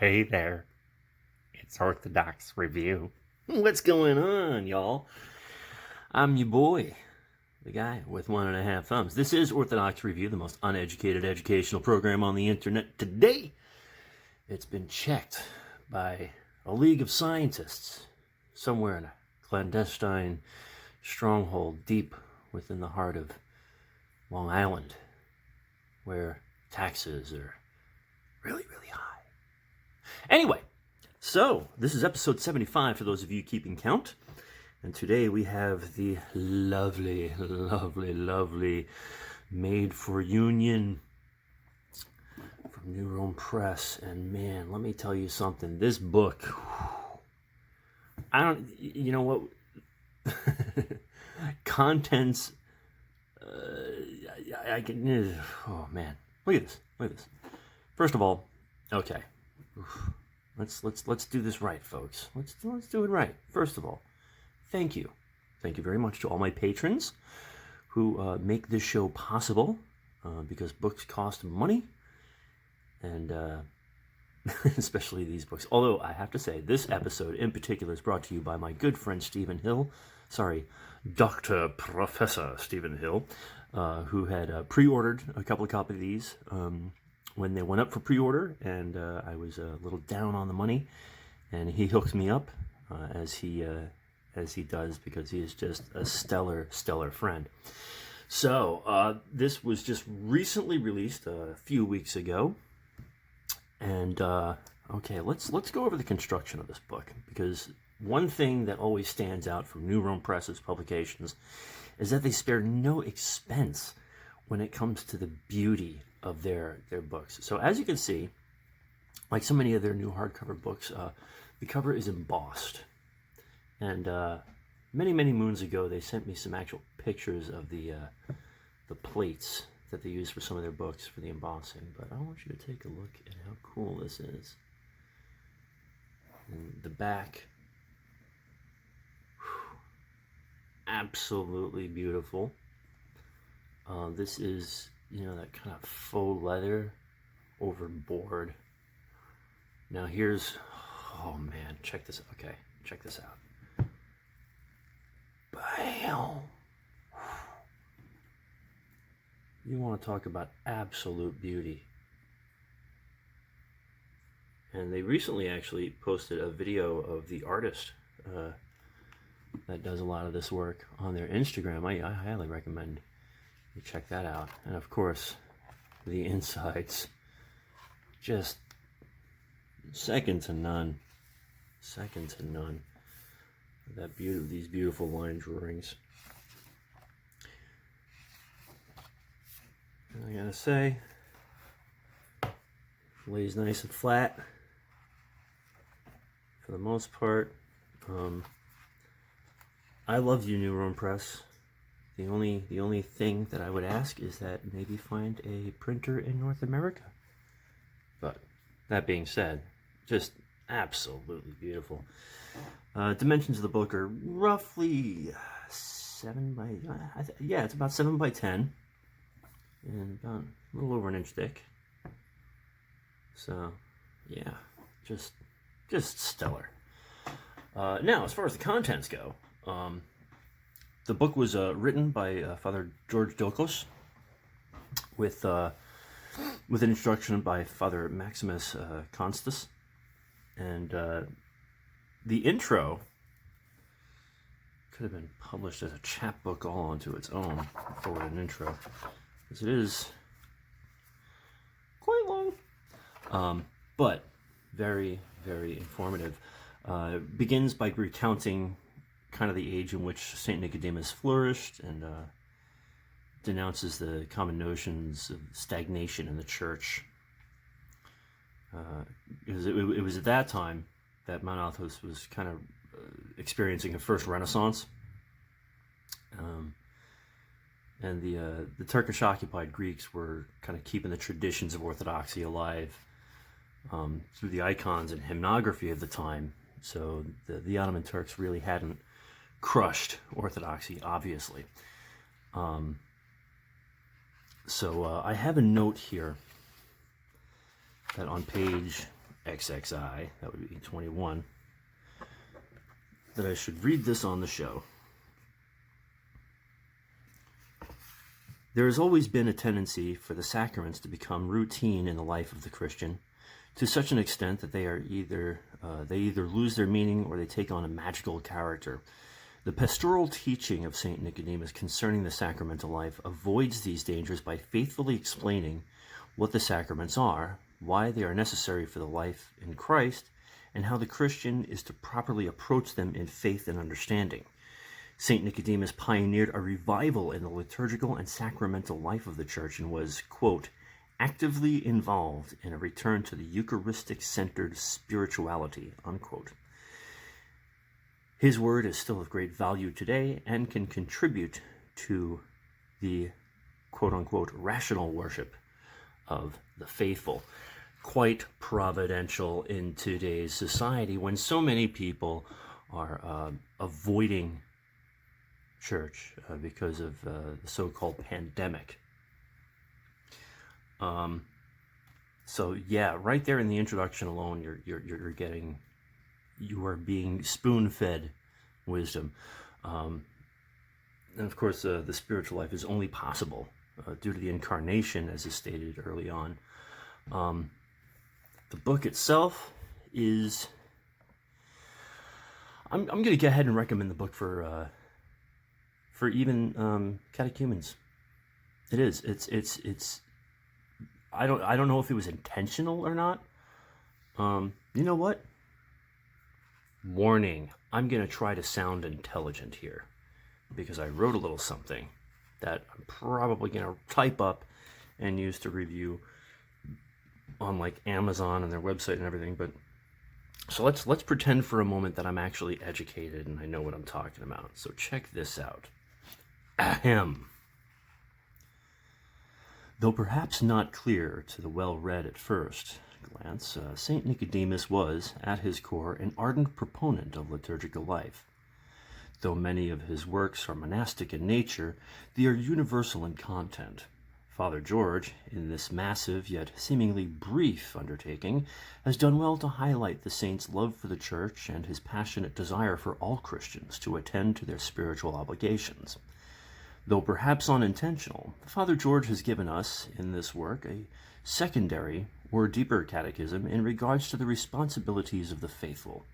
Hey there, it's Orthodox Review. What's going on, y'all? I'm your boy, the guy with 1.5 thumbs. This is Orthodox Review, the most uneducated educational program on the internet today. It's been checked by a league of scientists somewhere in a clandestine stronghold deep within the heart of Long Island, where taxes are really, really high. Anyway, so this is episode 75 for those of you keeping count. And today we have the lovely, lovely, lovely Made for Union from Newrome Press. And man, let me tell you something. This book, you know what? Contents, I can, oh man. Look at this. First of all, okay. Let's do this right, folks. Let's do it right. First of all, thank you very much to all my patrons who make this show possible, because books cost money, and especially these books. Although I have to say, this episode in particular is brought to you by my good friend Stephen Hill. Sorry, Dr. Professor Stephen Hill, who had pre-ordered a couple of copies of these when they went up for pre-order, and I was a little down on the money, and he hooked me up as he does, because he is just a stellar friend. So this was just recently released a few weeks ago, and okay, let's go over the construction of this book, because one thing that always stands out from Newrome Press's publications is that they spare no expense when it comes to the beauty of their books. So as you can see, like so many of their new hardcover books, the cover is embossed. And many moons ago, they sent me some actual pictures of the plates that they use for some of their books for the embossing. But I want you to take a look at how cool this is. And the back, absolutely beautiful. This is, that kind of faux leather over board. Now here's, oh man, check this out. Bam! You want to talk about absolute beauty. And they recently actually posted a video of the artist that does a lot of this work on their Instagram. I highly recommend you check that out. And of course, the insides, just second to none. These beautiful line drawings. And I gotta say, lays nice and flat for the most part. I love you, Newrome Press. The only thing that I would ask is that maybe find a printer in North America. But that being said, just absolutely beautiful. Dimensions of the book are roughly 7 by, it's about 7 by 10, and about a little over an inch thick. So, yeah, just stellar. Now, as far as the contents go, the book was written by Father George Dokos, with an introduction by Father Maximus Constas, and the intro could have been published as a chapbook all onto its own, forward an intro, because it is quite long, but very informative. Begins by recounting kind of the age in which St. Nikodemos flourished, and denounces the common notions of stagnation in the church. Because it was at that time that Mount Athos was kind of experiencing a first renaissance, and the Turkish-occupied Greeks were kind of keeping the traditions of Orthodoxy alive through the icons and hymnography of the time. So the Ottoman Turks really hadn't crushed Orthodoxy, obviously. So I have a note here that on page XXI, that would be 21, that I should read this on the show. There has always been a tendency for the sacraments to become routine in the life of the Christian, to such an extent that they either lose their meaning or they take on a magical character. The pastoral teaching of St. Nicodemus concerning the sacramental life avoids these dangers by faithfully explaining what the sacraments are, why they are necessary for the life in Christ, and how the Christian is to properly approach them in faith and understanding. St. Nicodemus pioneered a revival in the liturgical and sacramental life of the Church and was, quote, actively involved in a return to the Eucharistic-centered spirituality, unquote. His word is still of great value today and can contribute to the quote-unquote rational worship of the faithful. Quite providential in today's society when so many people are avoiding church because of the so-called pandemic. So yeah, right there in the introduction alone, you are being spoon-fed wisdom. And of course, the spiritual life is only possible due to the incarnation, as is stated early on. The book itself is... I'm going to go ahead and recommend the book for even catechumens. It is. It's. I don't know if it was intentional or not. You know what? Warning, I'm going to try to sound intelligent here because I wrote a little something that I'm probably going to type up and use to review on like Amazon and their website and everything. But so let's pretend for a moment that I'm actually educated and I know what I'm talking about. So check this out. Ahem. Though perhaps not clear to the well-read at first glance, St. Nicodemus was, at his core, an ardent proponent of liturgical life. Though many of his works are monastic in nature, they are universal in content. Father George, in this massive yet seemingly brief undertaking, has done well to highlight the saint's love for the Church and his passionate desire for all Christians to attend to their spiritual obligations. Though perhaps unintentional, Father George has given us, in this work, a secondary or deeper catechism in regards to the responsibilities of the faithful.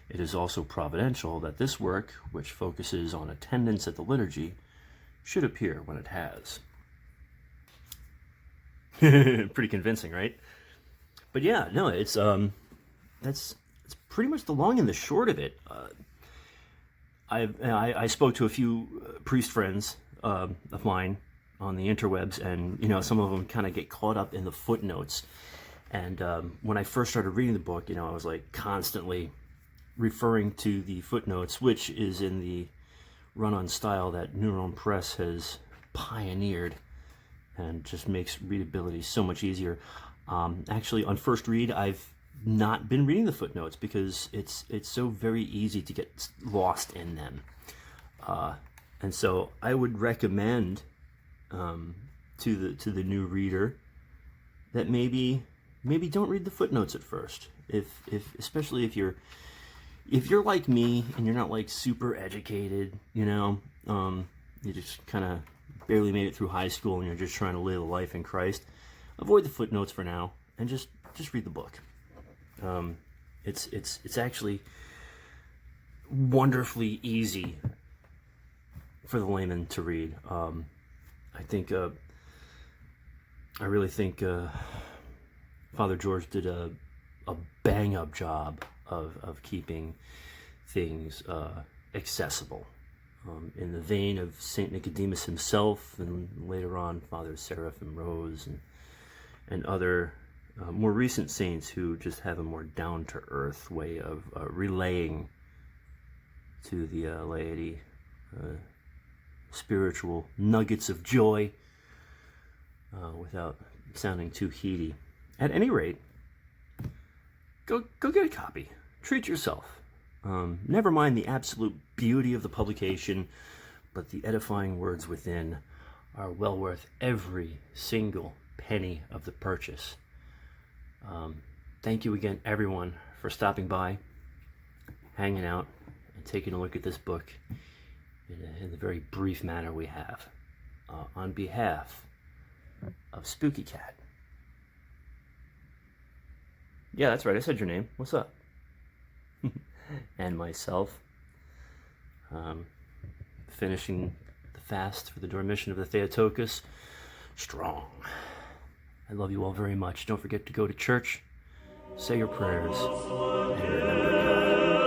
It is also providential that this work, which focuses on attendance at the liturgy, should appear when it has. Pretty convincing, right? But yeah, no, it's pretty much the long and the short of it. I spoke to a few priest friends of mine on the interwebs, and some of them kind of get caught up in the footnotes. And when I first started reading the book, I was like constantly referring to the footnotes, which is in the run-on style that Newrome Press has pioneered, and just makes readability so much easier. Actually, on first read, I've not been reading the footnotes because it's so very easy to get lost in them. And so I would recommend to the new reader that maybe don't read the footnotes at first. Especially if you're like me and you're not like super educated, you just kind of barely made it through high school and you're just trying to live a life in Christ. Avoid the footnotes for now and just read the book. It's actually wonderfully easy for the layman to read. I really think Father George did a bang-up job of keeping things accessible. In the vein of St. Nicodemus himself, and later on Father Seraphim Rose and other more recent saints who just have a more down-to-earth way of relaying to the laity spiritual nuggets of joy without sounding too heady. At any rate, go get a copy. Treat yourself. Never mind the absolute beauty of the publication, but the edifying words within are well worth every single penny of the purchase. thank you again, everyone, for stopping by, hanging out, and taking a look at this book in the very brief manner we have. On behalf of Spooky Cat. Yeah, that's right, I said your name. What's up? And myself, finishing the fast for the Dormition of the Theotokos strong. I love you all very much. Don't forget to go to church, say your prayers, and remember God.